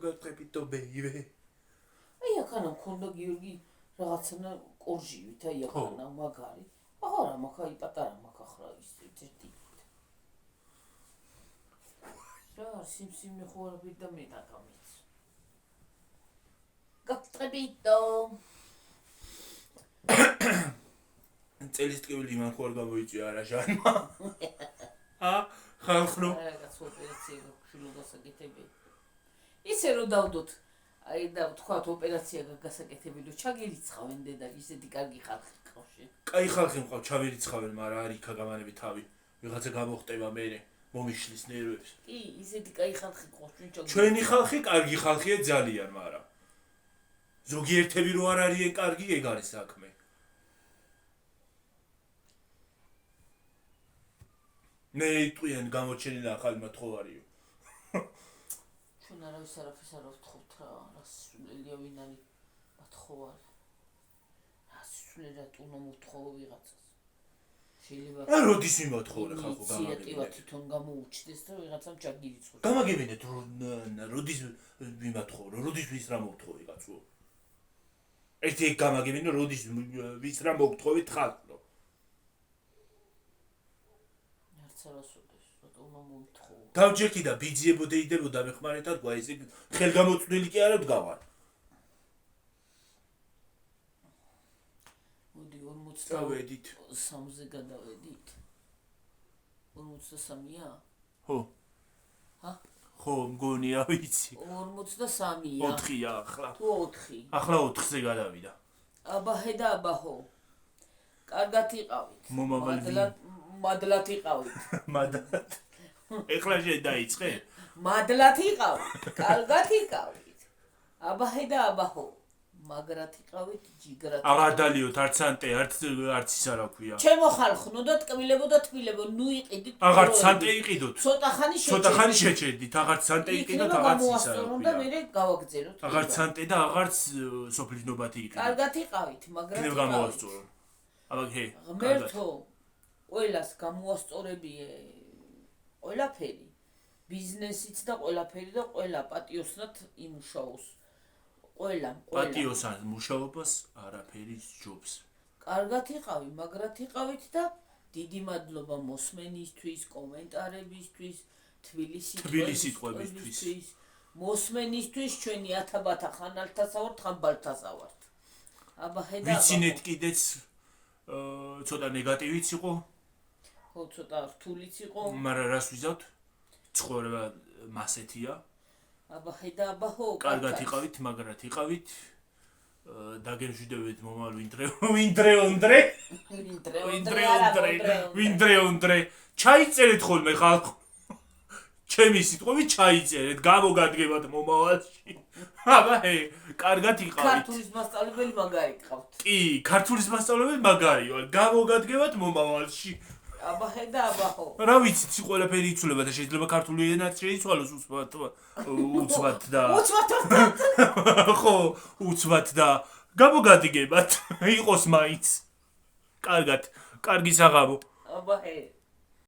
გაგტყებიდო ბეიბე. აი ახანა მქონდა გიორგი რაღაცა კორჟივით, აი ახანა მაგარი. აღარა მაქვს აი პატარა მაქვს ახლა ის ერთი. რა სიმსიმე ხო არ ვიდა მე დაგამიც. გაგტყებიდო. წელის ტკივილი მან ხო არ გამოიწვია არა ჟანმა. ხალხო. რაღაც ოპერაცია გქშულო გასაკეთებელი. ისე რომ დავდოთ აი და ვთქვათ ოპერაცია გასაკეთებელი, ჩაგერიცხავენ დედა, ისეთი კარგი ხალხი ყავში. კაი ხალხი მყავ, ჩავერიცხავენ, მაგრამ არ იქა გამანები თავი. ვიღაცა გამოხტება მე მომიშლის ნერვებს. კი, ისეთი კაი ხალხი ყავს ჩვენ. ჩვენი ხალხი კარგი ხალხია ძალიან, მაგრამ ზოგიერთები რო არ არიან კარგი, ეგ არის საქმე. მე იტყვიან გამოჩენილა ახალი მათხოვარიო. ჩვენ არავის არაფერს არ ვთხოვთ რა, რასულელია ვინ არის მათხოვარი. რასულელად უნდა მოთხოვო ვიღაცას. შეიძლება როდის მიმოთხოვე ხალხო გამაგებინეთ. თვითონ გამოუჩდეს და ვიღაცამ ჩაგირიცხოს. გამაგებინეთ როდის მიმოთხოვე, როდის ვის რა მოთხოვე კაცო. ერთი გამაგებინე როდის ვის რა მოგთხოვით ხალხო. დავჯერდი და ბიძიებოდე იდებოდა მეხმარეთად გვა ესე ხელგამოწვდილი კი არა ვდგავარ. მოდი 43-ზე გადავედით. 43-ია? ხო. ჰა? ხო, მგონია ვიცი. 43-ია. 4-ია ახლა. თუ 4? ახლა 4-ზე გადავიდა. აბაჰე და აბაჰო. კარგად იყავით. მადლად იყავით. მადლად. ეხლა შედაიწყე? მადლად იყავით. კარგად იყავით. აბაჰე და აბაჰო. მაგრად იყავით, ჯიგრად. აღარ დალიოთ არც სანტე, არც ის არა ქვია. ჩემო ხალხო და ტკბილებო და თბილებო, ნუ იყიდით. აღარც სანტე იყიდოთ. ცოტა ხანი შეჭერდით, აღარც სანტე იყიდოთ, აღარც ის არა ქვია. და მე გავაგზავნოთ. აღარც სანტე და აღარც სოფლის ნობათი იყიდოთ. კარგად იყავით, მაგრამ კიდევ გამოვასწორო. აბა ჰე. ღმერთო, ყველას გამოასწორებიე ყველაფერი. ბიზნესიც და ყველაფერი და ყველა პატიოსნად იმუშაოს. ყველა პატიოსან მუშაობას არაფერი ჯობს. კარგად იყავი, მაგრად იყავით და დიდი მადლობა მოსმენისთვის, კომენტარებისთვის, თბილი სიტყვებისთვის, მოსმენისთვის, ჩვენი ათაბათა ხანალთასა ვართ, ხან ბალთასა ვართ. აბა ხედა. ვიცინეთ კიდეც ცოტა ნეგატივიც იყო, ხო, ცოტა რთულიც იყო. მაგრამ რას ვიზავთ? ცხოვრება მასეთია. აბა ხედა აბა ხო. კარგად იყავით, მაგრად იყავით. დაგემშვიდობეთ მომავალ ვინდრე. ჩაიწერეთ ხოლმე ხალხო. ჩემი სიტყვებით ჩაიწერეთ, გამოგადგებათ მომავალში. აბა კარგად იყავით. ქართულის მასწავლებელი მაგარი გყავთ. კი, ქართულის მასწავლებელი მაგარია, გამოგადგებათ მომავალში. აბა ხედა აბა ხო. რა ვიცით, ყველაფერი იცვლება და შეიძლება ქართული ენაც შეიცვალოს უცბად და ხო, უცბად და გამოგადგებათ, იყოს მაინც. კარგად, კარგი საღამო. აბა